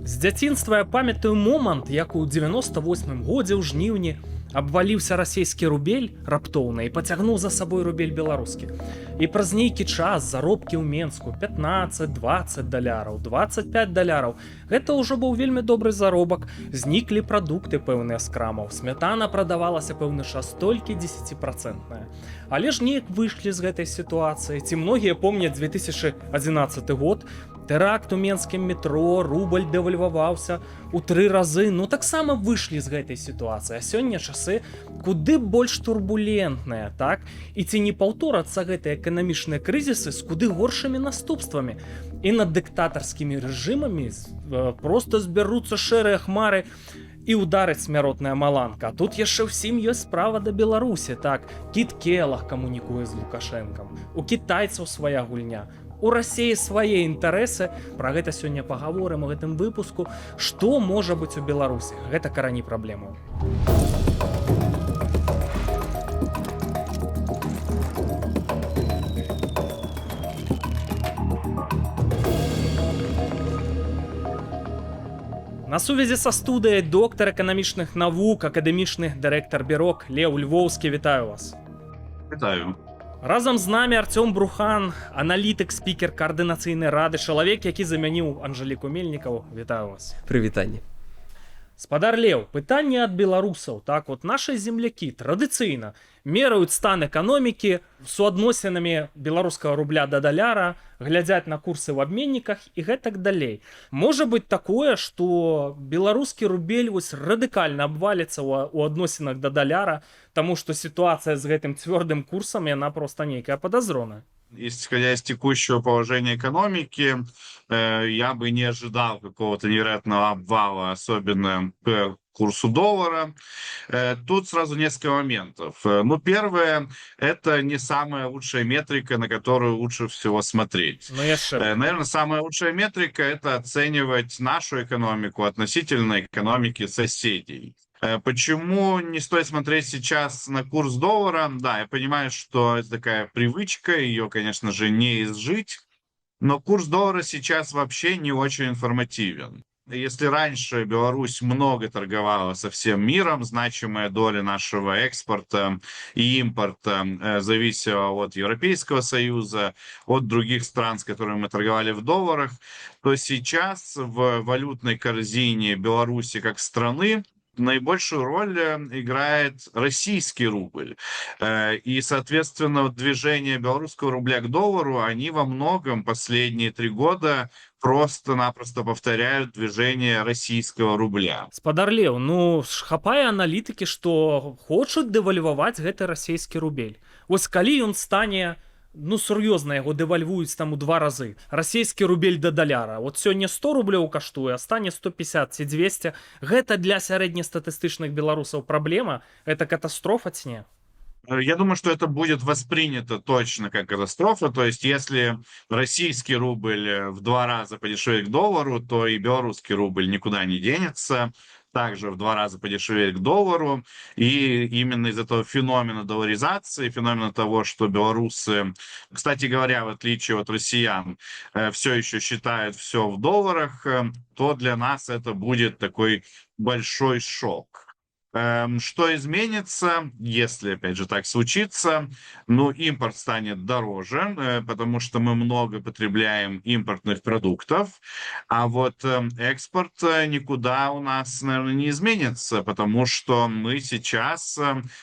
З дзяцінства я памятаю момант, як у 98-м годзе ў жніўні абваліўся расійскі рубель раптоўна і пацягнуў за сабой рубель беларускі. І праз нейкі час заробкі ў Менску 15-20 даляраў, 25 даляраў. Гэта ўжо быў вельмі добры заробак. Зніклі прадукты пэўныя з крамаў. Смятана прадавалася пэўны час толькі 10%. Але ж неяк выйшлі з гэтай сітуацыі. Ці многія помняць 2011 год, тэракт у менскім метро, рубль дэвальваваўся у 3 разы. Ну таксама выйшлі з гэтай сітуацыі. А сёння часы куды больш турбулентныя, так? І ці не паўторацца гэтыя эканамічныя крызісы з куды горшымі наступствамі? І над дыктатарскімі рэжымамі проста збяруцца шэрыя хмары і ударыць смяротная маланка. А тут яшчэ ўсім ёсць справа да Беларусі, так? Кіт Келах камунікуе з Лукашэнкам. У кітайцаў свая гульня. У Расіі свае інтарэсы. Пра гэта сёння пагаворым у гэтым выпуску. Што можа быць у Беларусі? Гэта карані праблему. На сувязі са студыяй доктар эканамічных навук, акадэмічны дырэктар Бірок Леў Львоўскі. Вітаю вас. Вітаю. Разам з намі Арцём Брухан, аналітык, спікер каардынацыйнай рады, чалавек, які замяніў Анжэліку Мельнікаву. Вітаю вас. Прывітанне. Спадар Леў, пытанне ад беларусаў. Так, от нашыя землякі традыцыйна мераюць стан эканомікі суадносінамі беларускага рубля да даляра, глядзяць на курсы ў абменніках і гэтак далей. Можа быць такое, што беларускі рубель вось радыкальна абваліцца ў адносінах да даляра, таму што сітуацыя з гэтым цвёрдым курсам, яна проста нейкая падазроная. Исходя из текущего положения экономики, я бы не ожидал какого-то невероятного обвала, особенно к курсу доллара. Тут сразу несколько моментов. Ну, первое, это не самая лучшая метрика, на которую лучше всего смотреть. Наверное, самая лучшая метрика – это оценивать нашу экономику относительно экономики соседей. Почему не стоит смотреть сейчас на курс доллара? Да, я понимаю, что это такая привычка, ее, конечно же, не изжить, но курс доллара сейчас вообще не очень информативен. Если раньше Беларусь много торговала со всем миром, значимая доля нашего экспорта и импорта зависела от Европейского Союза, от других стран, с которыми мы торговали в долларах, то сейчас в валютной корзине Беларуси как страны наибольшую роль играет российский рубль. И, соответственно, движение белорусского рубля к доллару, они во многом последние 3 года просто-напросто повторяют движение российского рубля. Спадар Леў, ну, хапае аналітыкі, што хочуць дэвальваваць гэты расійскі рубель. Вось калі ён стане, ну, сур'ёзна яго дэвальвуюць там у 2 разы. Расійскі рубель да даляра. От сёння 100 рублёў каштуе, а стане 150 ці 200. Гэта для сярэднестатыстычных беларусаў праблема? Это катастрофа ці не? Я думаю, что это будет воспринято точно как катастрофа. То есть, если российский рубль в 2 раза подешевеет к доллару, то и белорусский рубль никуда не денется. Также в 2 раза подешевеет к доллару. И именно из этого феномена долларизации, феномена того, что белорусы, кстати говоря, в отличие от россиян, все еще считают все в долларах, то для нас это будет такой большой шок. Что изменится, если, опять же, так случится? Ну, импорт станет дороже, потому что мы много потребляем импортных продуктов, а вот экспорт никуда у нас, наверное, не изменится, потому что мы сейчас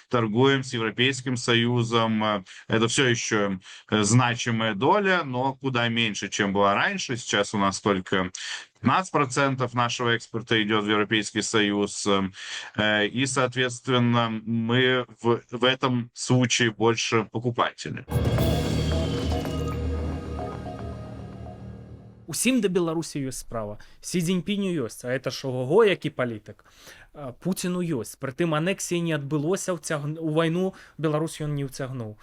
торгуем с Европейским Союзом. Это все еще значимая доля, но куда меньше, чем было раньше. Сейчас у нас только 15% нашего экспорта идет в Европейский Союз, и, соответственно, мы в этом случае больше покупатели. Усім да Беларусі ёсць справа. Сі Цзіньпіню ёсць, а это ж ого, які палітык. Пуціну ёсць. Прытым анексіі не адбылося, у вайну Беларусь ён не ўцягнуў.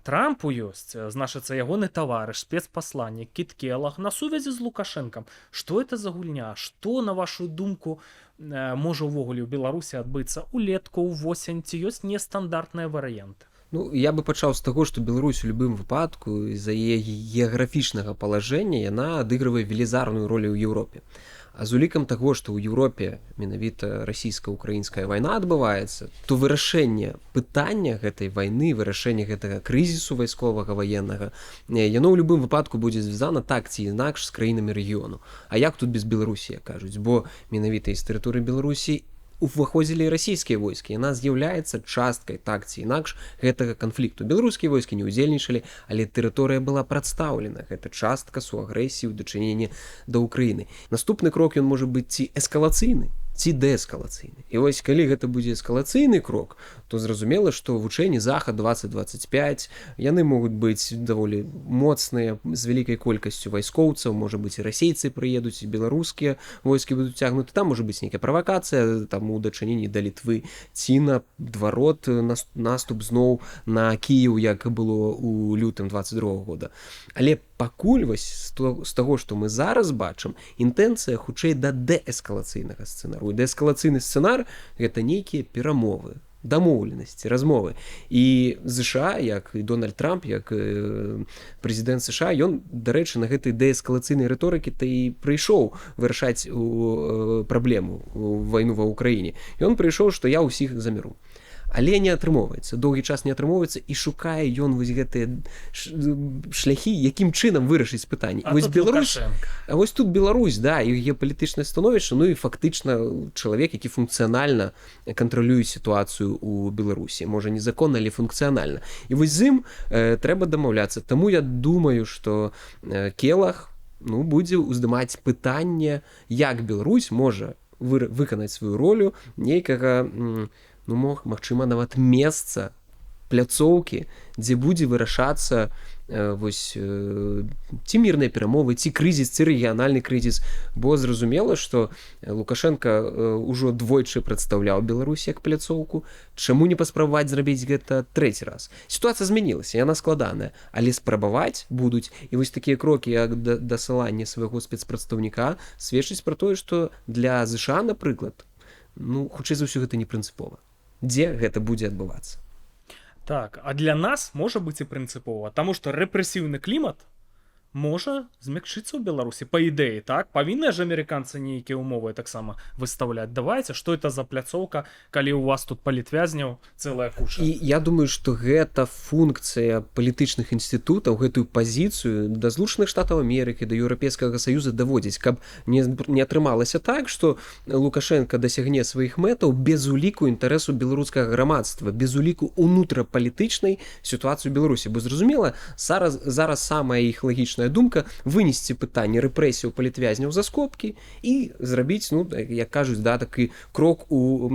Трампу ёсць, значыцца, ягоны таварыш, спецпасланнік Кіт Келах на сувязі з Лукашэнкам. Што это за гульня? Што, на вашу думку, можа ўвогуле ў Беларусі адбыцца улетку, ўвосень? Ці ёсць нестандартныя варыянты? Ну, я бы пачаў з таго, што Беларусь у любым выпадку з-за яе геаграфічнага палажэння яна адыгрывае велізарную ролю ў Еўропе. А з улікам таго, што ў Еўропе менавіта расійска-украінская вайна адбываецца, то вырашэнне пытання гэтай вайны, вырашэнне гэтага крызісу вайсковага ваеннага, яно ў любым выпадку будзе звязана так ці інакш з краінамі рэгіёну. А як тут без Беларусі, кажуць, бо менавіта з тэрыторыі Беларусі уваходзілі расійскія войскі, яна з'яўляецца часткай так ці інакш гэтага канфлікту. Беларускія войскі не ўдзельнічалі, але тэрыторыя была прадстаўлена. Гэта частка суагрэсіі ў дачыненні да Ўкраіны. Наступны крок ён можа быць ці эскалацыйны, ці дээскалацыйны. І вось калі гэта будзе эскалацыйны крок, то зразумела, што вучэнні Захад 2025, яны могуць быць даволі моцныя, з вялікай колькасцю вайскоўцаў, можа быць і расейцы прыедуць, і беларускія войскі будуць цягнуты, там можа быць нейкая правакацыя, там у дачыненні да Літвы, ці наадварот наступ зноў на Кіеў, як было ў лютым 22 года. Але пакуль вось з таго, што мы зараз бачым, інтэнцыя хутчэй да дээскалацыйнага сцэнару. Дээскалацыйны сцэнар – гэта нейкія перамовы, дамоўленасці, размовы. І ЗША, як і Дональд Трамп, як прэзідэнт США, ён, дарэчы, на гэтай дээскалацыйнай рыторыкі то і прыйшоў вырашаць праблему вайну ва Ўкраіне. Ён прыйшоў, што я ўсіх заміру. Але не атрымоўваецца, доўгі час не атрымоўваецца, і шукае ён вось гэтыя шляхі, якім чынам вырашыць пытанне. А тут Лукашенко. А вось тут Беларусь, да, і геапалітычнае становішча, ну і фактычна чалавек, які функцыянальна кантралюе сітуацыю ў Беларусі. Можа, незаконна, але функцыянальна. І вось з ім трэба дамаўляцца. Таму я думаю, што Келах будзе ўздымаць пытанне, як Беларусь можа выканаць сваю ролю нейкага магчыма, нават месца, пляцоўкі, дзе будзе вырашацца вось ці мірныя перамовы, ці крызіс, ці рэгіянальны крызіс. Бо зразумела, што Лукашенко ўжо двойчы прадстаўляў Беларусь як пляцоўку. Чаму не паспрабаваць зрабіць гэта трэці раз? Сітуацыя змянілася, яна складаная, але спрабаваць будуць. І вось такія крокі, як дасыланне свайго спецпрадстаўніка, сведчыць пра тое, што для ЗША, напрыклад, хутчэй за ўсё гэта не прынцыпова. Дзе гэта будзе адбывацца? Так, а для нас можа быць і прынцыпова, таму што рэпрэсіўны клімат можа змякчыцца ў Беларусі, па ідэі, так? Павінны ж амерыканцы нейкія ўмовы таксама выставляць. Давайце, што это за пляцоўка, калі ў вас тут палітвязняў цэлая куча. І я думаю, што гэта функцыя палітычных інстытутаў, гэтую пазіцыю да Злучаных Штатаў Амерыкі, да Еўрапейскага Саюза даводзіць, каб не атрымалася так, што Лукашенко дасягне сваіх мэтаў без уліку інтарэсу беларускага грамадства, без уліку унутрапалітычнай сітуацыі ў Беларусі. Бо зразумела, зараз самая іх лагічная думка вынесці пытанне рэпрэсіяў палітвязняў за скобкі і зрабіць, як кажуць, такі крок у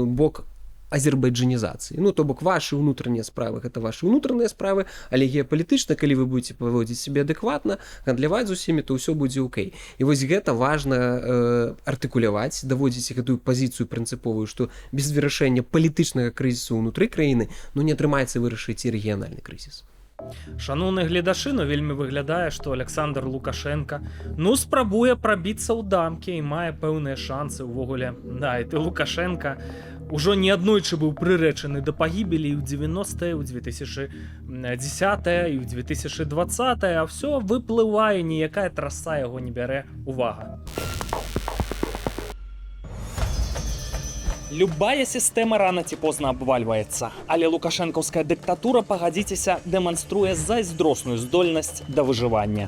бок азербайджанізацыі. То бок вашы ўнутраныя справы, гэта вашы ўнутраныя справы, але геапалітычна, калі вы будзеце паводзіць сябе адэкватна, гандляваць з усімі, то ўсё будзе окей. І вось гэта важна артыкуляваць, даводзіць гэтую пазіцыю прынцыповую, што без вырашэння палітычнага крызісу ўнутры краіны не атрымаецца вырашыць і рэгіянальны крызіс. Шаноўны гледачы, вельмі выглядае, што Александр Лукашенко спрабуе прабіцца ў дамкі і мае пэўныя шансы ўвогуле. Да, і ты Лукашенко ўжо неаднойчы быў прырэчаны да пагібелі і ў 90-е, ў 2010-е, і ў 2020-е, а ўсё выплывае, ніякая траса яго не бярэ. Увага! Любая система рано ці позна абвальваецца, але лукашэнкаўская дыктатура, пагадзіцеся, дэманструе зайздросную здольнасць да выжывання.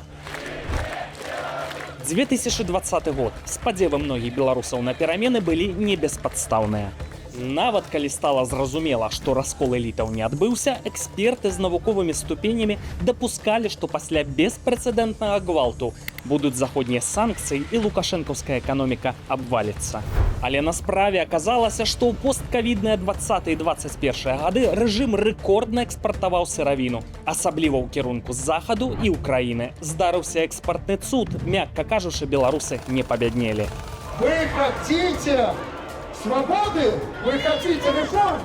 2020 год. Спадзевы многіх беларусаў на перамены былі не беспадстаўныя. Нават калі стала зразумела, што раскол элітаў не адбыўся, эксперты з навуковымі ступенямі дапускалі, што пасля беспрэцэдэнтнага гвалту будуць заходнія санкцыі і лукашэнкаўская эканоміка абваліцца. Але на справе аказалася, што ў посткавідныя 20 і 21 гады рэжым рэкордна экспартаваў сыравіну, асабліва ў кірунку з захаду і ўкраіны. Здарыўся экспартны цуд, мякка кажучы, беларусы не пабяднелі. Вы хотите свободы? Вы хотите реформ?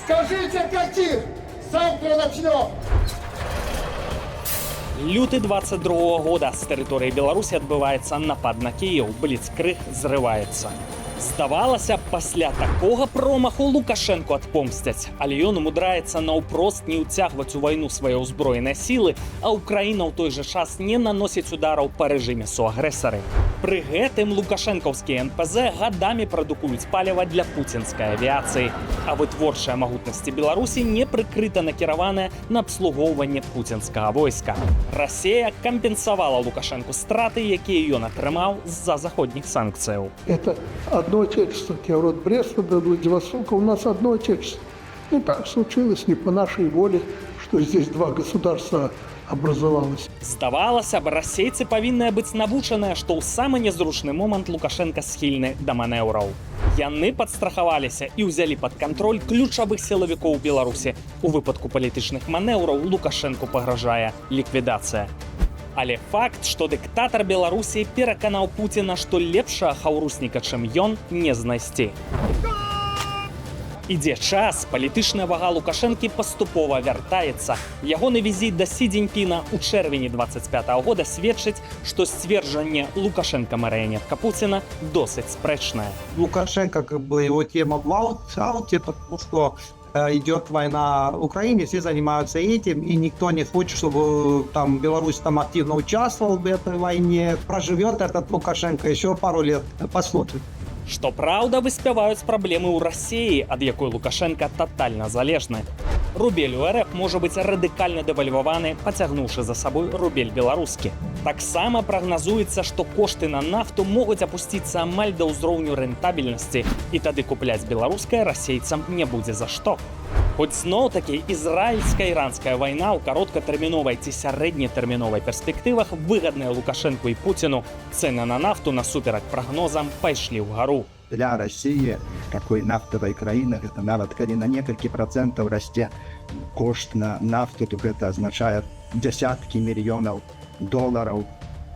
Скажите, каких? Завтра начнем. Люты 22 года з тэрыторыі Беларусі адбываецца напад на Кіеў, бліцкрыг зрываецца. Здавалася, пасля такога промаху Лукашэнку адпомсцяць, але ён умудраецца наўпрост не ўцягваць у вайну свае ўзброеныя сілы, а Украіна ў той жа час не наносіць удараў па рэжыме суагрэсары. Пры гэтым лукашэнкаўскія НПЗ гадамі прадукуюць паліва для пуцінскай авіяцыі, а вытворчая магутнасці Беларусі не прыкрыта накіраваная на абслугоўванне пуцінскага войска. Расія кампенсавала Лукашэнку страты, якія ён атрымаў з-за заходніх санкцыяў. Это одно отечество. Киеврод Бреста, Владивостока, у нас одно отечество. И так случилось не по нашей воле, что здесь два государства образовалось. Здавалася б, расейцы павінны быць навучаныя, што ў самы незручны момант Лукашенка схільны да манеўраў. Яны падстрахаваліся і ўзялі пад кантроль ключавых сілавікоў Беларусі. У выпадку палітычных манеўраў Лукашэнку пагражае ліквідацыя. Але факт, што дыктатар Беларусі пераканаў Пуціна, што лепшага хаўрусніка, чым ён, не знайсці. Ідзе час, палітычная вага Лукашэнкі паступова вяртаецца. Ягоны візіт да Сі Цзіньпіна ў чэрвені 25-го года сведчыць, што сцверджанне Лукашенко-марыянетка Пуціна досыць спрэчнае. Лукашенко, его тема в ауте, потому что идет война в Украине, все занимаются этим, и никто не хочет, чтобы там Беларусь там активно участвовал в этой войне. Проживет этот Лукашенко еще пару лет, посмотрим. Што праўда, выспяваюць праблемы ў Расіі, ад якой Лукашенка татальна залежны. Рубель у РФ можа быць радыкальна дэвальваваны, пацягнуўшы за сабой рубель беларускі. Таксама прагназуецца, што кошты на нафту могуць апусціцца амаль да ўзроўню рэнтабельнасці, і тады купляць беларускае расейцам не будзе за што. Хоць зноў-такі ізраільска-іранская вайна ў кароткатэрміновай ці сярэднетэрміновай перспектывах выгадная Лукашэнку і Пуціну, цэны на нафту насуперак прагнозам пайшлі ўгару. Для России, такой нафтовой краины, это нават калі на некалькі процентов расце кошт на нафту, то это означает десятки миллионов долларов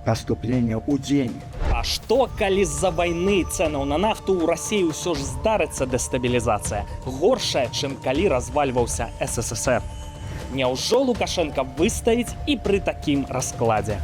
поступления ў дзень. А што, калі з-за вайны цэнаў на нафту ў Расіі ўсё ж здарыцца дэстабілізацыя, горшая, чым калі развальваўся СССР? Няўжо Лукашенка выстаіць і пры такім раскладзе?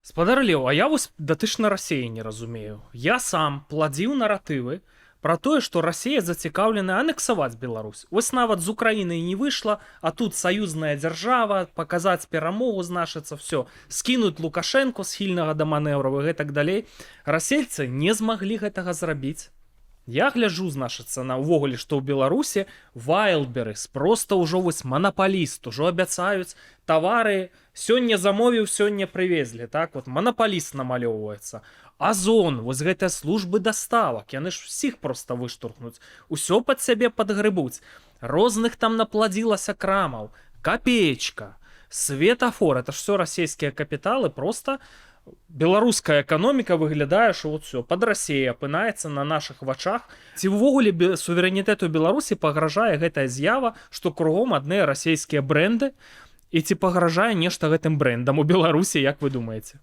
Спадар Леў, а я вось датычна Расіі не разумею. Я сам пладзіў наратывы пра тое, што Расія зацікаўлена анексаваць Беларусь. Вось нават з Украінай не выйшла, а тут саюзная дзяржава, паказаць перамогу, значыцца, все, скінуць Лукашэнку схільнага да манеўраў і гэтак далей. Расейцы не змаглі гэтага зрабіць. Я гляджу, значыцца, на ўвогуле, што ў Беларусі Wildberries проста ўжо вось манапаліст, ужо абяцаюць тавары, сёння замовіў, сёння прывезлі, так, вот манапаліст намалёўваецца. Озон, вось гэтыя службы даставак, яны ж усіх проста выштурхнуць, усё пад сябе падгрыбуць. Розных там напладзілася крамаў, капеечка, светафор, это ж всё расійскія капіталы, просто беларуская эканоміка выглядае, што вот все пад Расіяй апынаецца на нашых вачах. Ці ўвогуле суверэнітэту Беларусі пагражае гэтая з'ява, што кругом адныя расійскія бренды, і ці пагражае нешта гэтым брэндам у Беларусі, як вы думаеце?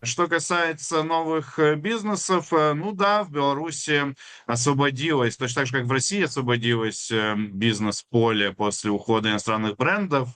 Что касается новых бизнесов, ну да, в Беларуси освободилось, точно так же, как в России освободилось бизнес-поле после ухода иностранных брендов,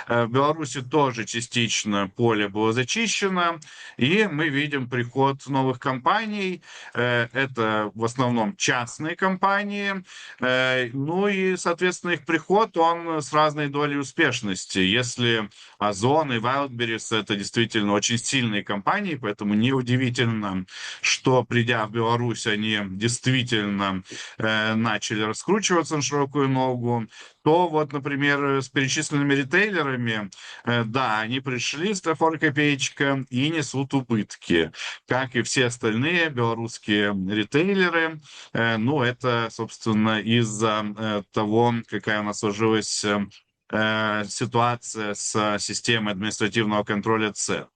в Беларуси тоже частично поле было зачищено, и мы видим приход новых компаний, это в основном частные компании, ну и, соответственно, их приход, он с разной долей успешности. Если Озон и Wildberries — это действительно очень сильные компании, поэтому неудивительно, что, придя в Беларусь, они действительно начали раскручиваться на широкую ногу, то вот, например, с перечисленными ритейлерами, да, они пришли с трефор копеечка и несут убытки, как и все остальные белорусские ритейлеры. Ну, это, собственно, из-за того, какая у нас сложилась ситуация с системой административного контроля цен.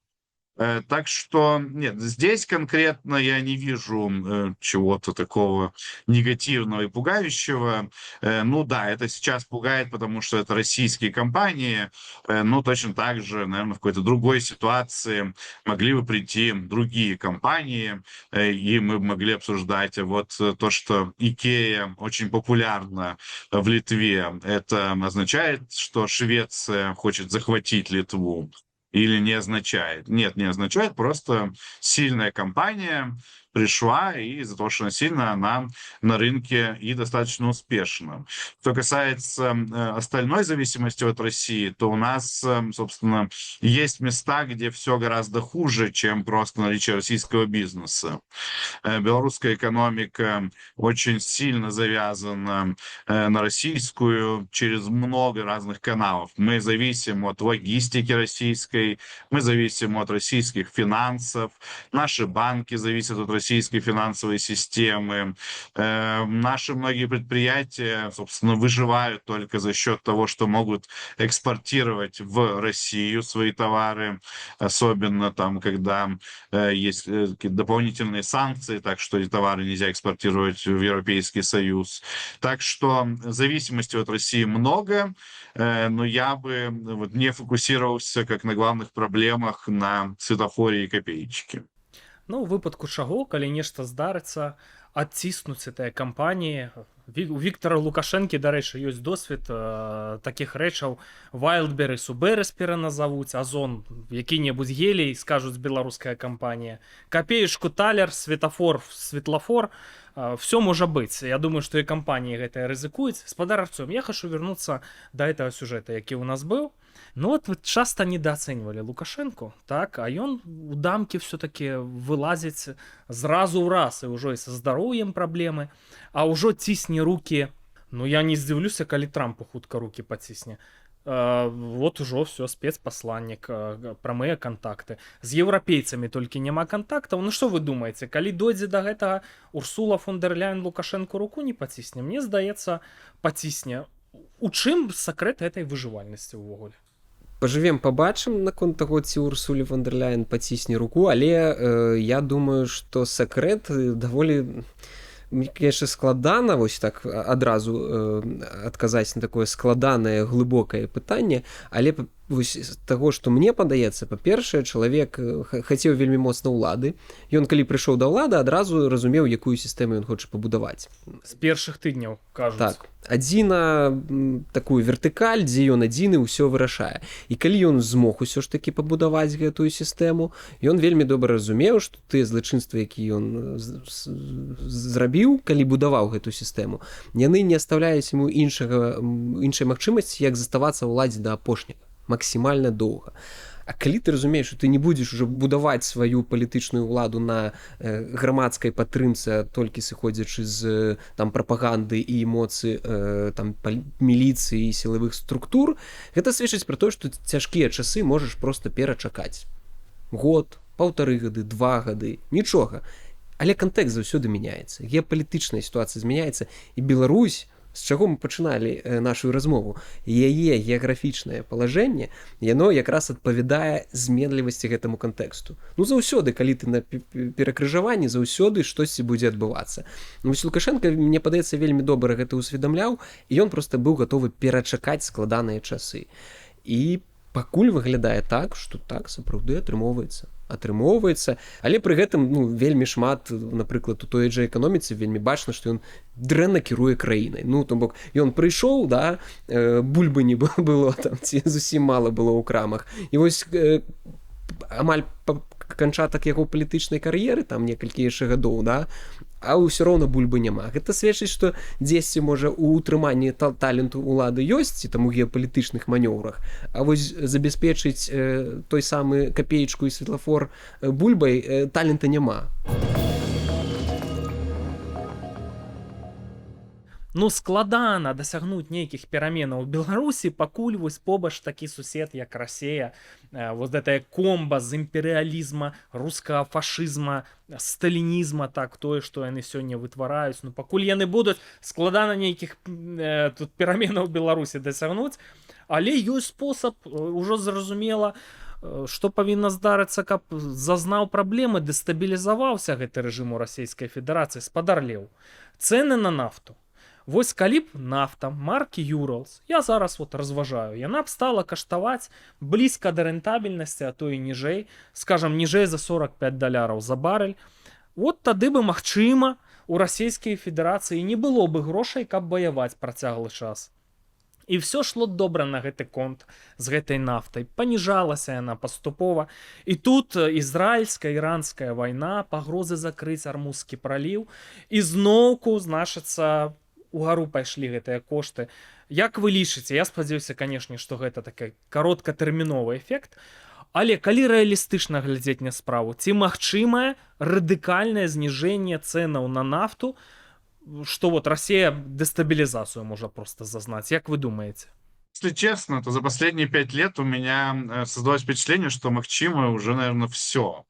Так что, нет, здесь конкретно я не вижу чего-то такого негативного и пугающего. Ну да, это сейчас пугает, потому что это российские компании, но точно так же, наверное, в какой-то другой ситуации могли бы прийти другие компании, и мы могли обсуждать вот то, что Икея очень популярна в Литве. Это означает, что Швеция хочет захватить Литву. или не означает? Нет, не означает, просто сильная компания пришла, и из-за того, что она сильная, она на рынке и достаточно успешна. Что касается остальной зависимости от России, то у нас, собственно, есть места, где все гораздо хуже, чем просто наличие российского бизнеса. Белорусская экономика очень сильно завязана на российскую через много разных каналов. Мы зависим от логистики российской, мы зависим от российских финансов, наши банки зависят от российской финансовой системы. Наши многие предприятия, собственно, выживают только за счет того, что могут экспортировать в Россию свои товары, особенно там, когда есть какие-то дополнительные санкции, так что эти товары нельзя экспортировать в Европейский Союз. Так что зависимости от России много, но я бы вот не фокусировался как на главных проблемах на светофоре и копеечке. Ну, у выпадку чаго, калі нешта здарыцца, адціснуць гэтыя кампаніі. У Віктора Лукашэнкі, дарэчы, ёсць досвед такіх рэчаў. Wildberries у Берес пераназавуць, Озон які-небудзь гелій, скажуць беларуская кампанія. Капеечку талер, светафор, светлафор. Все можа быць. Я думаю, што і кампаніі гэтыя рызыкуюць. Спадар Артём, я хачу вярнуцца да гэтага сюжэта, які ў нас быў. Ну вот вы часто недооценивали Лукашенко, так, а ён у дамки все-таки вылазить сразу в раз, и уже и со здоровьем проблемы, а уже тисни руки, ну я не здивлюся, коли Трампу хутка руки потисне. Вот уже все, спецпосланник, прамыя контакты. З европейцами только няма контактов. Ну что вы думаете, коли дойдзе до гэтага Урсула фон дер Ляйен Лукашенко руку не потисне? Мне здаецца, потисне. У чым сакрэт этой выжывальнасці ўвогуле? Пажывем, побачым наконт таго, ці Урсулі фон дер Ляйен пацісне руку, але я думаю, што сакрэт даволі, конечно, складана вось так адразу адказаць на такое складанае глыбокае пытанне, але вось з таго, што мне падаецца, па-першае, чалавек хацеў вельмі моцна ўлады. Ён, калі прыйшоў да ўлады, адразу разумеў, якую сістэму ён хоча пабудаваць. З першых тыдняў, кажуць. Так, адзіна такую вертыкаль, дзе ён адзіны ўсё вырашае. І калі ён змог усё ж такі пабудаваць гэтую сістэму, ён вельмі добра разумеў, што тыя злачынствы, які ён зрабіў, калі будаваў гэту сістэму, яны не аставляюць яму іншай магчымасці, як заставацца ў уладзе да апошняга. Максімальна доўга. А калі ты разумееш, што ты не будзеш уже будаваць сваю палітычную ўладу на грамадскай падтрымцы, толькі сыходзячы з там прапаганды і эмоцый там міліцыі і сілавых структур, гэта сведчыць пра тое, што цяжкія часы можаш проста перачакаць. Год, 1,5 гады, 2 гады, нічога. Але кантэкст заўсёды мяняецца. Геапалітычная сітуацыя змяняецца, і Беларусь, з чаго мы пачыналі нашу размову, яе геаграфічнае палажэнне, яно якраз адпавядае зменлівасці гэтаму кантэксту. Ну, заўсёды, калі ты на перакрыжаванні, заўсёды штосьці будзе адбывацца. Вось Лукашенко, мне падаецца, вельмі добра гэта ўсведамляў, і ён проста быў гатовы перачакаць складаныя часы. І пакуль выглядае так, што так сапраўды атрымоўваецца, але пры гэтым вельмі шмат, напрыклад, у той жа эканоміцы вельмі бачна, што ён дрэнна кіруе краінай. Ну, то бок, ён прыйшоў, да, бульбы не было там, ці зусім мала было ў крамах. І вось амаль канчатак яго палітычнай кар'еры, там некалькі яшчэ гадоў, да, а ўсё роўна бульбы няма. Гэта сведчыць, што дзесьці, можа, у ўтрыманні таленту ўлады ёсць, там у геапалітычных манёўрах, а вось забяспечыць той самы капеечку і светлафор бульбай талента няма. Ну, складана дасягнуць нейкіх пераменаў у Беларусі, пакуль вось побач такі сусед, як Расія, вот гэтая комба з імперыялізма, рускага фашызма, сталінізма, так, тое, што яны сёння вытвараюць. Ну, пакуль яны будуць, складана нейкіх тут пераменаў у Беларусі дасягнуць, але ёсць спосаб, ужо зразумела, што павінна здарыцца, каб зазнаў праблемы, дэстабілізаваўся гэты рэжым у Расійскай Федэрацыі, спадарлеў. Цэны на нафту. Вось калі б нафта маркі Urals, я зараз вот разважаю, яна б стала каштаваць блізка да рэнтабельнасці, а то і ніжэй, скажам, ніжэй за $45 за барэль, вот тады бы, магчыма, у Расійскай Федэрацыі не было бы грошай, каб ваяваць працяглы час. І все шло добра на гэты конт з гэтай нафтай. Паніжалася яна паступова. І тут ізраільская, іранская вайна, пагрозы закрыць Армузскі праліў. І зноўку, значыцца, угару пайшлі гэтыя кошты. Як вы лічыце? Я спадзяюся, канешне, што гэта такі кароткатэрміновы эфект. Але калі рэалістычна глядзець на справу, ці магчымае радыкальнае зніжэнне цэнаў на нафту, что вот Россия дестабилизацию может просто зазнать. Как вы думаете? Если честно, то за последние 5 лет у меня создалось впечатление, что Макчима уже, наверное, все.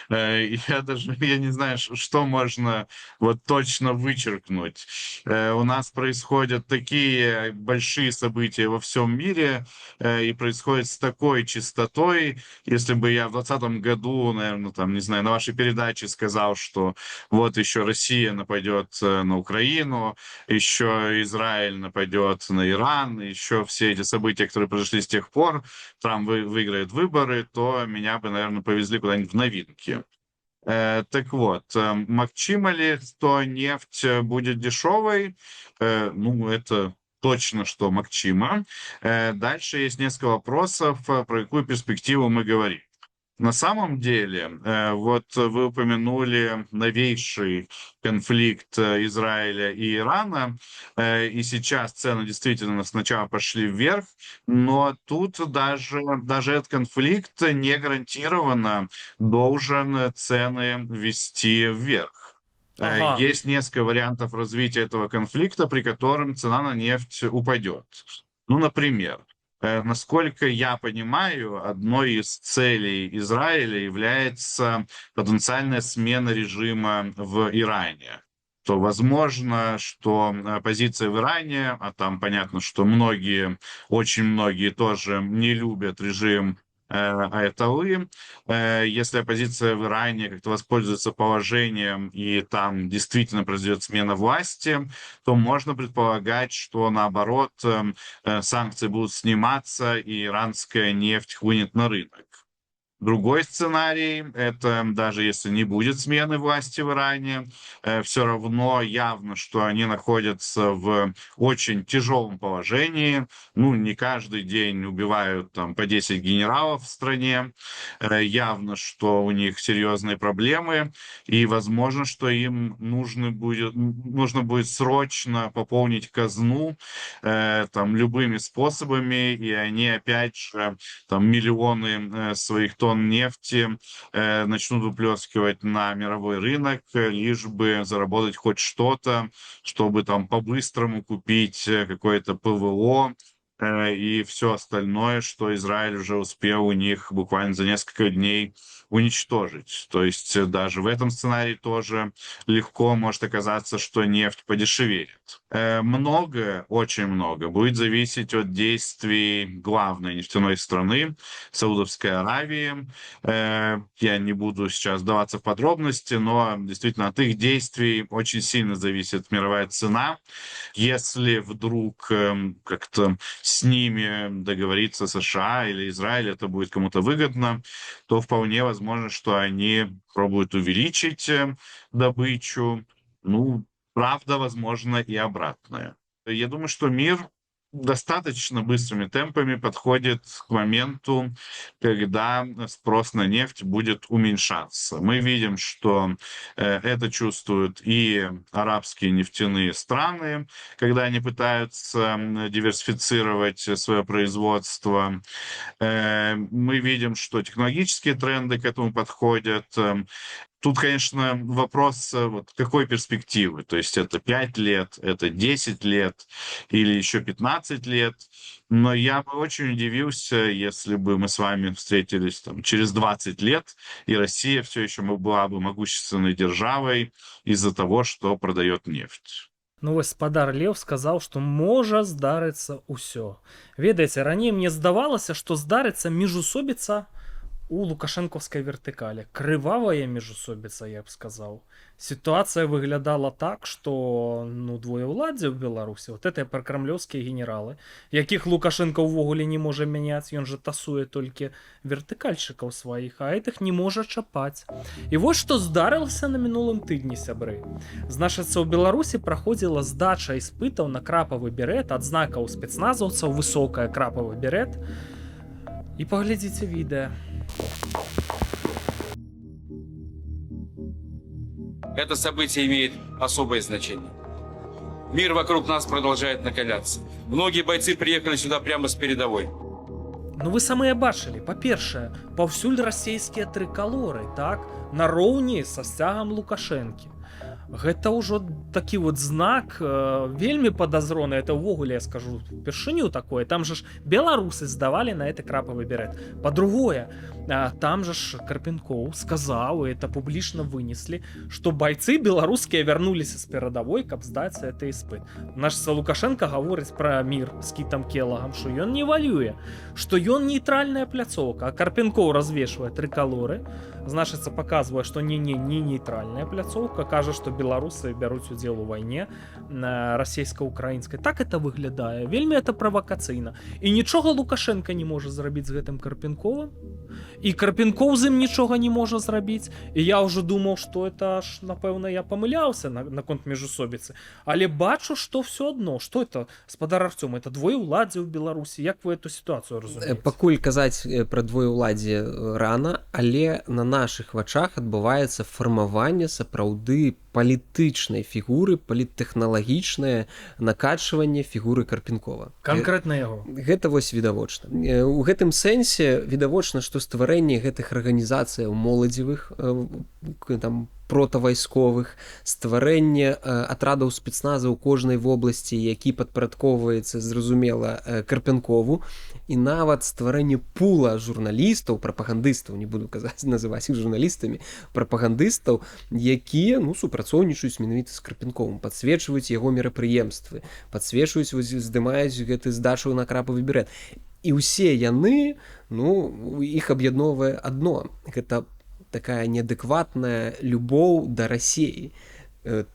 Я не знаю, что можно вот точно вычеркнуть. У нас происходят такие большие события во всем мире, и происходит с такой частотой. Если бы я в 2020 году, наверное, там, не знаю, на вашей передаче сказал, что вот еще Россия нападет на Украину, еще Израиль нападет на Иран, еще все эти события, которые произошли с тех пор, Трамп выиграет выборы, то меня бы, наверное, повезли куда-нибудь в новинки. Так вот, Макчима ли, что нефть будет дешевой? Ну, это точно, что Макчима. Дальше есть несколько вопросов, про какую перспективу мы говорим. На самом деле, вот вы упомянули новейший конфликт Израиля и Ирана, и сейчас цены действительно сначала пошли вверх, но тут даже этот конфликт не гарантированно должен цены вести вверх. Ага. Есть несколько вариантов развития этого конфликта, при котором цена на нефть упадет. Ну, например, насколько я понимаю, одной из целей Израиля является потенциальная смена режима в Иране. То возможно, что оппозиция в Иране, а там понятно, что очень многие тоже не любят режим Аятоллы. Если оппозиция в Иране как-то воспользуется положением и там действительно произойдет смена власти, то можно предполагать, что наоборот санкции будут сниматься и иранская нефть хлынет на рынок. Другой сценарий – это даже если не будет смены власти в Иране, все равно явно, что они находятся в очень тяжелом положении. Ну, не каждый день убивают там по 10 генералов в стране. Явно, что у них серьезные проблемы, и возможно, что им нужно будет срочно пополнить казну там любыми способами, и они опять же там миллионы своих тонн нефти начнут выплескивать на мировой рынок, лишь бы заработать хоть что-то, чтобы там по-быстрому купить какое-то ПВО и все остальное, что Израиль уже успел у них буквально за несколько дней уничтожить. То есть даже в этом сценарии тоже легко может оказаться, что нефть подешевеет. Очень много будет зависеть от действий главной нефтяной страны, Саудовской Аравии. Я не буду сейчас вдаваться в подробности, но действительно от их действий очень сильно зависит мировая цена. Если вдруг как-то с ними договориться США или Израиль, это будет кому-то выгодно, то вполне возможно, что они пробуют увеличить добычу. Ну, правда, возможно, и обратное. Я думаю, что мир достаточно быстрыми темпами подходит к моменту, когда спрос на нефть будет уменьшаться. Мы видим, что это чувствуют и арабские нефтяные страны, когда они пытаются диверсифицировать свое производство. Мы видим, что технологические тренды к этому подходят. Тут, конечно, вопрос вот, какой перспективы. То есть это 5 лет, это 10 лет или еще 15 лет. Но я бы очень удивился, если бы мы с вами встретились там, через 20 лет, и Россия все еще была бы могущественной державой из-за того, что продает нефть. Ну вось спадар Лев сказаў, што можа здарыцца ўсё. Ведаеце, раней мне здавалася, што здарыцца міжусобіца у лукашенковской вертикалі. Крывавая міжусобіца, я б сказаў. Ситуация выглядала так, что ну, двоеўладдзе ў Беларусі, вот это пракрамлёўскія генералы, якіх Лукашенко ўвогуле не можа мяняць, ён же тасуе толькі вертыкальшчыкаў сваіх, а гэтых не можа чапаць. І вось што здарылася на мінулым тыдні, сябры. Значыцца, у Беларусі праходзіла здача іспытаў на крапавы берет, адзнака ў спецназаўцаў, высокая крапавы берет. І паглядзіце відэа. Это событие имеет особое значение. Мир вокруг нас продолжает накаляться. Многие бойцы приехали сюда прямо с передовой. Ну вы самыя бачылі, па-першае, паўсюль расійскія трыкалоры, так, нароўні са сцягам Лукашэнкі. Гэта ўжо такі вот знак вельмі падазроны, это ўвогуле, я скажу, першыню такое, там же ж беларусы здавалі на это крапавы берет. Па-другое, там же ж Карпенкоў сказаў, і это публічна вынеслі, што байцы беларускія вярнуліся з перадавой, каб здаць гэты іспыт. Наш Лукашенко гаворыць пра мір з Кітам Келагам, што ён не валюе, што ён нейтральная пляцоўка, а Карпенкоў развешвае трыкалоры, значыцца, паказвае, што не нейтральная пляцоўка, кажа, што беларусы бяруць удзел у вайне расійска-украінскай. Так это выглядае, вельмі это правакацыйна. І нічога Лукашенко не можа зрабіць з гэтым Карпенковым, і Карпенкоў з ім нічога не можа зрабіць. І я ўжо думаў, што это ж, напэўна, я памыляўся наконт міжусобіцы. Але бачу, што все адно, што это, спадар Артём, это двоеўладдзе ў Беларусі. Як вы эту сітуацыю разумееце? Пакуль казаць пра двоеўладдзе рана, але на нашых вачах адбываецца фармаванне сапраўды палітычнай фігуры, паліттэхналагічнае накачванне фігуры Карпенкова. Канкрэтна яго. Гэта вось відавочна. У гэтым сэнсе відавочна, што стварэнне гэтых арганізацыяў моладзевых, там, протавайсковых, стварэнне атрадаў спецназа ў кожнай вобласці, які падпарадковваецца, зразумела, Карпенкову, і нават стварэнне пула журналістаў, прапагандыстаў, не буду казаць, называць іх журналістамі, прапагандыстаў, якія, ну, супрацоўнічаюць менавіта з Карпенковым, падсвечваюць яго мерапрыемствы, падсвечваюць, здымаюць гэты здачу на крапавы берет. І ўсе яны, ну, іх аб'ядноўвае адно. Гэта такая неадэкватная любоў да Расіі.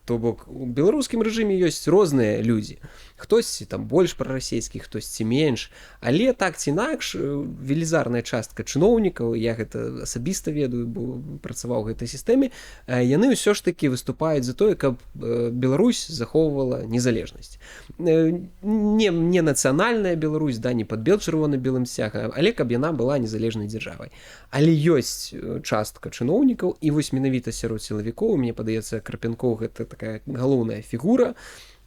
То бок, у беларускім рэжыме ёсць розныя людзі. Хтосьці там больш прарасійскі, хтосьці менш. Але так ці інакш, велізарная частка чыноўнікаў, я гэта асабіста ведаю, бо працаваў у гэтай сістэме, яны ўсё ж такі выступаюць за тое, каб Беларусь захоўвала незалежнасць. Не нацыянальная Беларусь, да, не пад бел-чырвона-белым сцягам, але каб яна была незалежнай дзяржавай. Але ёсць частка чыноўнікаў, і вось менавіта сярод сілавікоў, мне падаецца, Карпенкоў гэта такая галоўная фігура,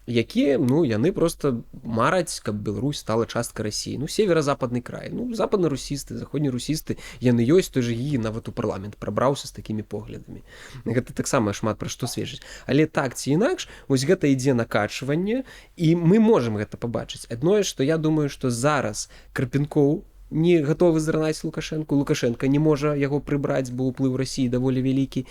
якія, ну, яны просто мараць, каб Беларусь стала часткай Расіі. Ну, северо-западны край. Ну, западна-русісты, заходне-русісты, яны ёсць, той же Гігі нават у парламент прабраўся з такімі поглядамі. Гэта таксама шмат пра што сведчыць. Але так ці інакш, вось гэта ідзе накачванне, і мы можам гэта пабачыць. Адное, што я думаю, што зараз Карпенкоў не гатовы зранаць Лукашэнку, Лукашенко не можа яго прыбраць, бо ўплыў Расіі даволі вялікі.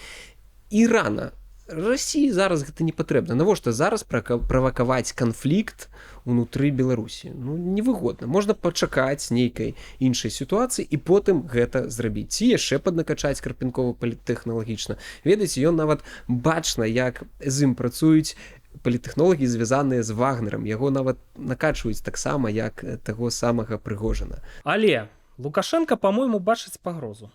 І рана Расіі зараз гэта не патрэбна. Навошта зараз правакаваць канфлікт унутры Беларусі? Ну, невыгодна. Можна пачакаць нейкай іншай сітуацыі і потым гэта зрабіць. Ці яшчэ паднакачаць Карпенкова паліттэхналагічна. Ведаеце, ён нават бачна, як з ім працуюць паліттэхнолагі, звязаныя з Вагнерам. Яго нават накачваюць таксама, як таго самага Прыгожына. Але Лукашенко, па-мойму, бачыць пагрозу.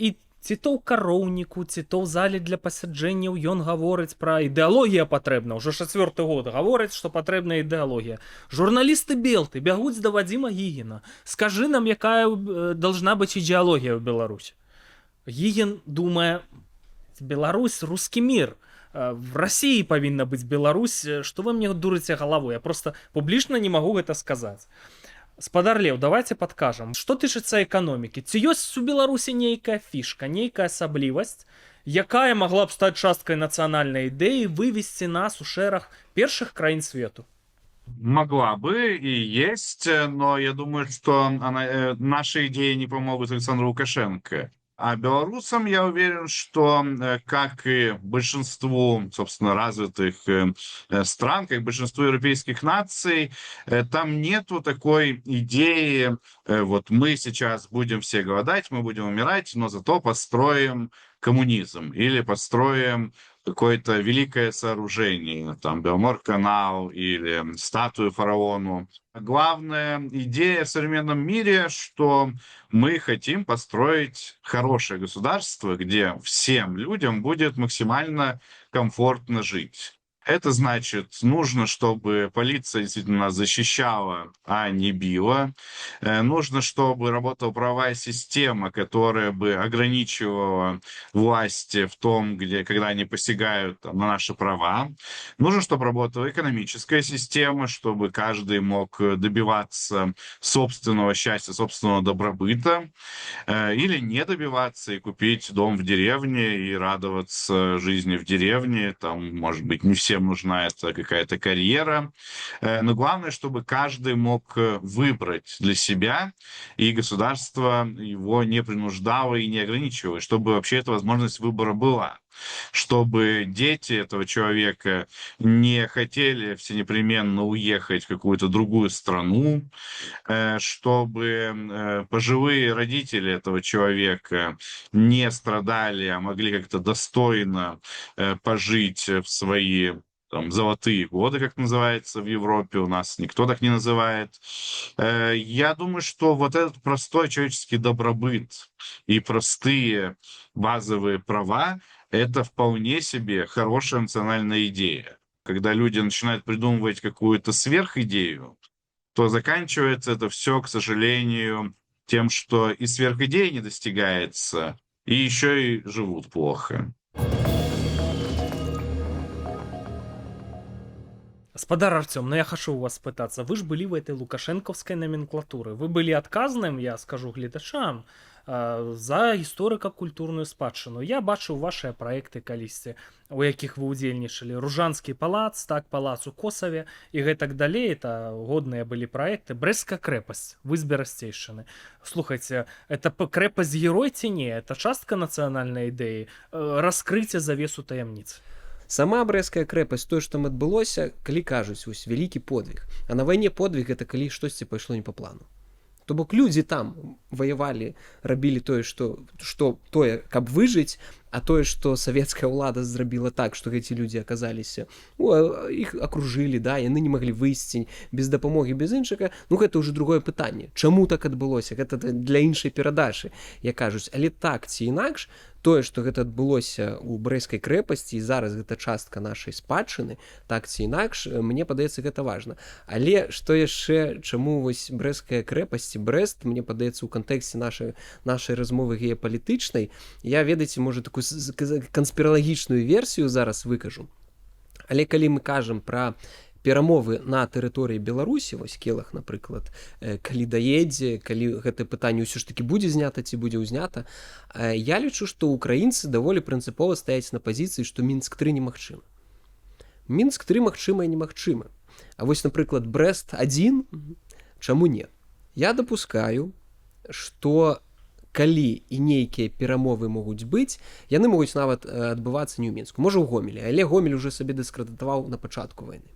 І ці то ў кароўніку, ці то ў зале для пасяджэнняў ён гаворыць пра ідэалогія патрэбна. Ўжо 4-й год гаворыць, што патрэбная ідэалогія. Журналісты Белты бягуць да Вадзіма Гігіна. Скажы нам, якая должна быць ідэалогія ў Беларусі. Гігін думае, Беларусь, рускі мір. В Расіі павінна быць Беларусь. Што вы мне дурыце галаву? Я просто публічна не магу гэта сказаць. Спадар Леў, давайте падкажам, што тычыцца эканомікі. Ці ёсць у Беларусі нейкая фішка, нейкая асаблівасць, якая магла б стаць часткай нацыянальнай ідэі, вывесці нас у шэраг першых краін свету? Могла бы и есть, но я думаю, что наши идеи не помогут Александру Лукашенко. А белорусам, я уверен, что, как и большинству, собственно, развитых стран, как и большинству европейских наций, там нету такой идеи, вот мы сейчас будем все голодать, мы будем умирать, но зато построим коммунизм или построим какое-то великое сооружение, там, Беломор-канал или статую фараону. Главная идея в современном мире, что мы хотим построить хорошее государство, где всем людям будет максимально комфортно жить. Это значит, нужно, чтобы полиция действительно нас защищала, а не била. Нужно, чтобы работала правовая система, которая бы ограничивала власти в том, когда они посягают там, на наши права. Нужно, чтобы работала экономическая система, чтобы каждый мог добиваться собственного счастья, собственного добробыта, или не добиваться и купить дом в деревне и радоваться жизни в деревне. Там, может быть, не всем нужна эта какая-то карьера. Но главное, чтобы каждый мог выбрать для себя, и государство его не принуждало и не ограничивало, чтобы вообще эта возможность выбора была. Чтобы дети этого человека не хотели всенепременно уехать в какую-то другую страну, чтобы пожилые родители этого человека не страдали, а могли как-то достойно пожить в свои там, золотые годы, как называется в Европе, у нас никто так не называет. Я думаю, что вот этот простой человеческий добробыт и простые базовые права — это вполне себе хорошая национальная идея. Когда люди начинают придумывать какую-то сверхидею, то заканчивается это все, к сожалению, тем, что и сверхидея не достигается, и еще и живут плохо. Господар Артем, ну я хочу у вас спытаться. Вы ж были в этой лукашенковской номенклатуры. Вы были отказным, я скажу гледачам, за історико-культурную спадчыну. Я бачыў вашыя праекты калісьці, у якіх вы удзельнічалі. Ружанскі палац, так, палац у Косаве і гэтак далей. Это годныя былі праекты. Брэсцкая крэпасць, вы з Берасцейшчыны. Слухайце, это крэпасць-герой ці не? Это частка нацыянальнай ідэі? Раскрыйце завесу таямніц. Сама брэсцкая крэпасць, тое, што там адбылося, калі кажуць, вось вялікі подвиг. А на вайне подвиг — это калі штосьці пайшло не па плану. То бок людзі там ваявалі, рабілі тое, што тое, каб выжыць, а тое, што савецкая ўлада зрабіла так, што гэты людзі аказаліся, іх акружылі, да, яны не маглі выйсці без дапамогі, без іншага, ну гэта ўжо другое пытанне. Чаму так адбылося? Гэта для іншай перадачы, як кажуць. Але так ці інакш, тое, што гэта адбылося ў брэсцкай крэпасці, і зараз гэта частка нашай спадчыны, так ці інакш, мне падаецца, гэта важна. Але што яшчэ, чаму вось брэсцкая крэпасць, Брэст, мне падаецца, у кантэксце нашай размовы геапалітычнай, я, ведаеце, можа, такую канспіралагічную версію зараз выкажу. Але калі мы кажам пра перамовы на тэрыторыі Беларусі, вось Келах, напрыклад, калі даедзе, калі гэта пытанне ўсё ж такі будзе знята ці будзе ўзнята, я лічу, што украінцы даволі прынцыпова стаяць на пазіцыі, што Мінск-3 немагчыма. Мінск-3 магчыма і немагчыма. А вось, напрыклад, Брэст-1, чаму не? Я дапускаю, што калі і нейкія перамовы могуць быць, яны могуць нават адбывацца не ў Мінску, можа ў Гомелі, але Гомель уже сабе дыскрэдытаваў на пачатку вайны.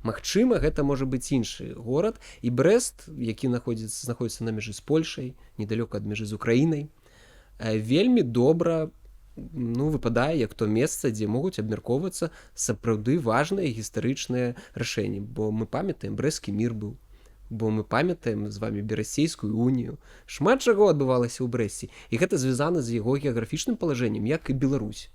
Магчыма, гэта можа быць іншы горад, і Брэст, які знаходзіцца на мяжы з Польшай, недалёка ад мяжы з Украінай, вельмі добра выпадае як то месца, дзе могуць абмяркоўвацца сапраўды важныя гістарычныя рашэнні, бо мы памятаем, брэсцкі мір быў, бо мы памятаем з вами Берасцейскую унію. Шмат чаго адбывалася ў Брэсце, і гэта звязана з яго геаграфічным палажэннем, як і Беларусь.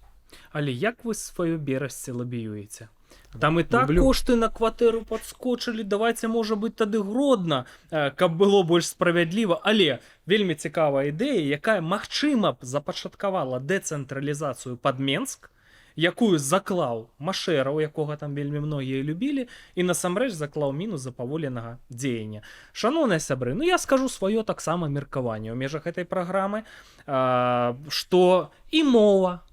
Але як вы сваё Берасце лабіюеце? Там і так кошты на кватэру падскочылі, давайце, можа быць, тады Гродна, каб было больш справядліва. Але вельмі цікавая ідэя, якая, магчыма б, запачаткавала дэцэнтралізацыю пад Менск, якую заклаў Машэраў, якога там вельмі многія любілі, і насамрэч заклаў міну запаволенага дзеяння. Шаноўныя сябры, я скажу сваё таксама меркаванне ў межах гэтай праграмы, што і мова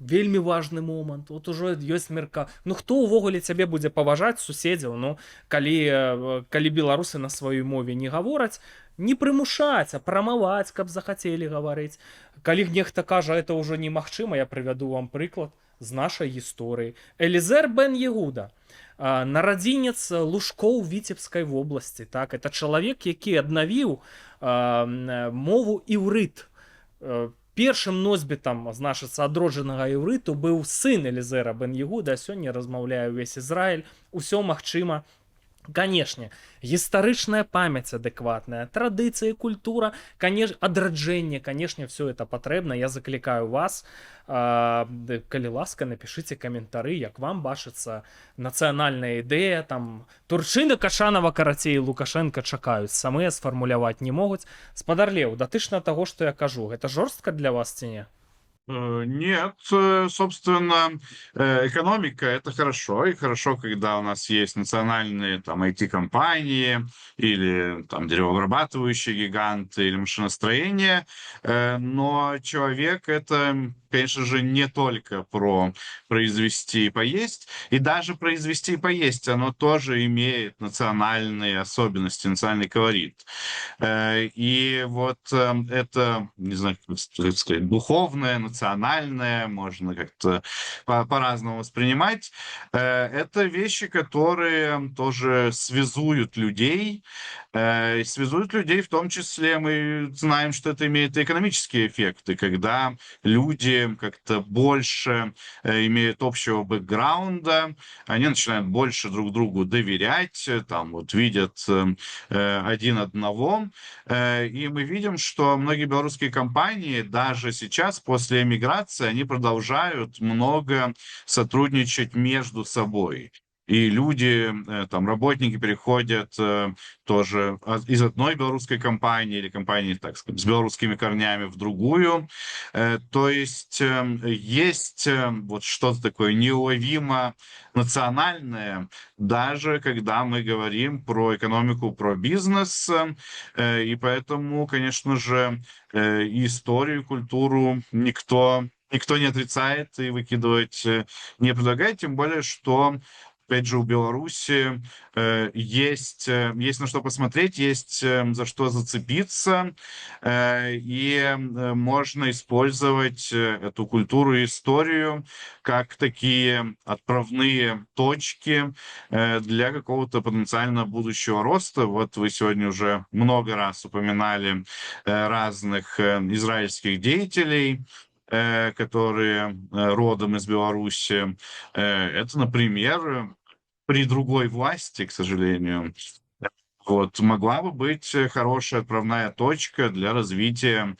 вельмі важны момант. Вот ужо ёсць хто ўвогуле цябе будзе паважаць, суседзяў, калі беларусы на сваёй мове не гавораць, Не прымушаць, а прамаваць, каб захацелі гаварыць. Калі нехта кажа, это ўжо немагчыма, я прывяду вам прыклад з нашай гісторыі. Элізер бен Егуда, нарадзінец Лужкоў Віцебскай вобласці, так, это чалавек, які аднавіў мову іўрыт. Першым носьбітам, значыцца, адроджанага іўрыту быў сын Элізера бен Егуда, а сёння размаўляе ўвесь Ізраіль, усё магчыма. Канешне, гістарычная памяць адэкватная, традыцыі, культура, адраджэнне, канешне, все это патрэбна. Я заклікаю вас, калі ласка, напішыце каментары, як вам бачыцца нацыянальная ідэя, там Турчына, Кашанава, карацей, Лукашенко чакаюць, самыя сфармуляваць не могуць. Спадар Леў, датычна таго, што я кажу, гэта жорстка для вас ці не? Нет, собственно, экономика — это хорошо, и хорошо, когда у нас есть национальные там IT-компании или там деревообрабатывающие гиганты или машиностроение, но человек — это, конечно же, не только про произвести и поесть, и даже произвести и поесть, оно тоже имеет национальные особенности, национальный колорит. И вот это, не знаю, как сказать, духовное, национальное, можно как-то по-разному воспринимать. Это вещи, которые тоже связуют людей. Связуют людей, в том числе мы знаем, что это имеет и экономические эффекты, когда люди как-то больше имеют общего бэкграунда, они начинают больше друг другу доверять, там вот видят один одного. И мы видим, что многие белорусские компании даже сейчас, после эмиграции, они продолжают много сотрудничать между собой. И люди, там, работники переходят тоже из одной белорусской компании или компании, так сказать, с белорусскими корнями в другую. То есть есть вот что-то такое неуловимо национальное, даже когда мы говорим про экономику, про бизнес. И поэтому, конечно же, историю, культуру никто не отрицает и выкидывать не предлагает, тем более, что опять же, у Беларуси есть на что посмотреть, есть за что зацепиться, и можно использовать эту культуру и историю как такие отправные точки для какого-то потенциально будущего роста. Вот вы сегодня уже много раз упоминали разных израильских деятелей, которые родом из Беларуси. Это, например, при другой власти, к сожалению, вот, могла бы быть хорошая отправная точка для развития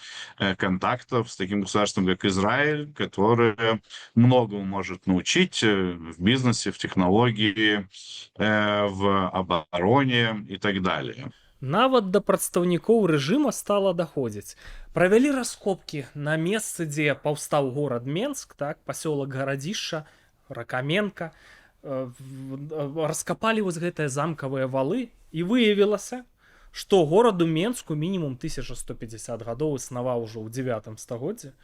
контактов с таким государством, как Израиль, которое многому может научить в бизнесе, в технологии, в обороне и так далее. Нават да прадстаўнікоў рэжыма стала даходзіць. Правялі раскопкі на месцы, дзе паўстаў горад Менск, так, пасёлак Гарадзішча, Ракаменка. Раскапалі вось гэтыя замкавыя валы, і выявілася, што гораду Менску мінімум 1150 гадоў існаваў ужо ў 9 стагоддзі.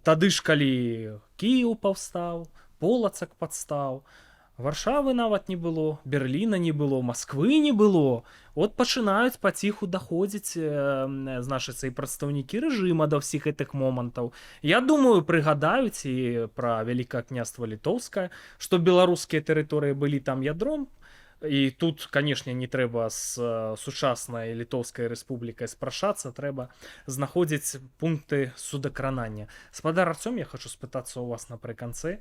Тады ж, калі Кіеў паўстаў, Полацак падстаў, Варшавы нават не было, Берліна не было, Масквы не было. От пачынаюць паціху даходзіць, значыцца, і прадстаўнікі рэжыма да ўсіх гэтых момантаў. Я думаю, прыгадаюць і пра Вялікае княства Літоўскае, што беларускія тэрыторыі былі там ядром. І тут, канешне, не трэба з сучаснай Літоўскай рэспублікай спрашацца, трэба знаходзіць пункты судакранання. Спадар Арцём, я хочу спытацца ў вас напрыканцы.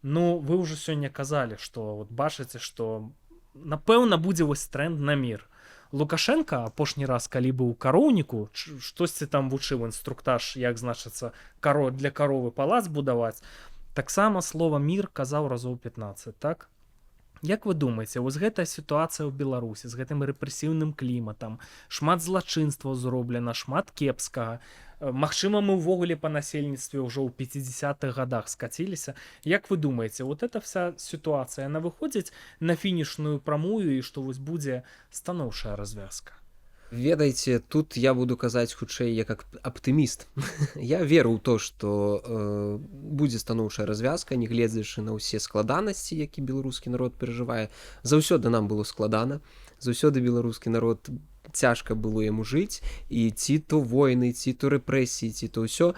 Ну, вы ўжо сёння казалі, што вот бачыце, што напэўна будзе вось тренд на мір. Лукашенко апошні раз, калі быў у кароўніку, штосьці там вучыў інструктаж, як, значыцца, для каровы палац будаваць, таксама слова мір казаў разоў 15, так? Як вы думаеце, вось гэтая сітуацыя ў Беларусі з гэтым рэпрэсіўным кліматам, шмат злачынстваў зроблена, шмат кепскага, магчыма, мы ўвогуле па насельніцтве ўжо ў 50-х гадах скаціліся. Як вы думаеце, вот эта вся сітуацыя, яна выходзіць на фінішную прамую і што вось будзе станоўчая развязка? Ведаеце, тут я буду казаць хутчэй як аптыміст. Я веру ў то, што будзе станоўчая развязка, не гледзячы на ўсе складанасці, які беларускі народ перажывае. Заўсёды нам было складана, заўсёды беларускі народ цяжка было яму жыць, і ці то войны, ці то рэпрэсіі, ці то ўсё,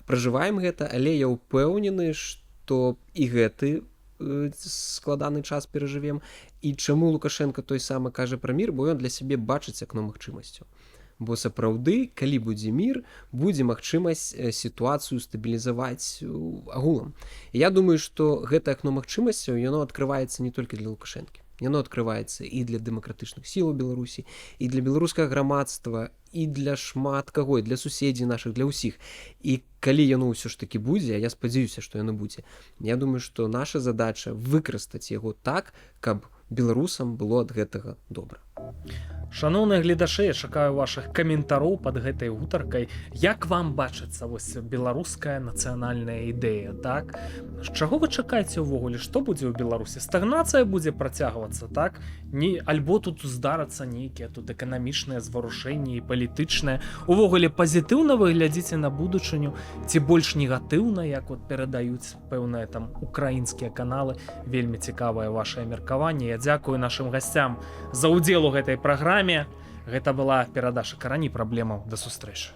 пражываем гэта, але я ўпэўнены, што і гэты складаны час перажывем. І чаму Лукашенко той самы кажа пра мір, бо ён для сябе бачыць акно магчымасцяў. Бо сапраўды, калі будзе мір, будзе магчымасць сітуацыю стабілізаваць агулам. І я думаю, што гэта акно магчымасцяў, яно адкрываецца не толькі для Лукашэнкі. Яно адкрываецца і для дэмакратычных сіл у Беларусі, і для беларускага грамадства, і для шмат каго, і для суседзей нашых, для ўсіх. І калі яно ўсё ж такі будзе, я спадзяюся, што яно будзе, я думаю, што наша задача выкарыстаць яго так, каб беларусам было ад гэтага добра. Шаноўныя гледачы, я чакаю вашых каментароў пад гэтай гутаркай. Як вам бачыцца вось беларуская нацыянальная ідэя, так? З чаго вы чакаеце ўвогуле? Што будзе ў Беларусі? Стагнацыя будзе працягвацца, так? Альбо тут здарацца нейкія тут эканамічныя зварушэнні і палітычныя. Увогуле пазітыўна вы глядзіце на будучыню ці больш негатыўна, як вот перадаюць пэўныя там украінскія каналы? Вельмі цікавае вашае меркаванне. Я дзякую нашым гасцям за ўдзел у гэтай праграме. Гэта была перадача «Карані праблемаў». Да сустрэчы.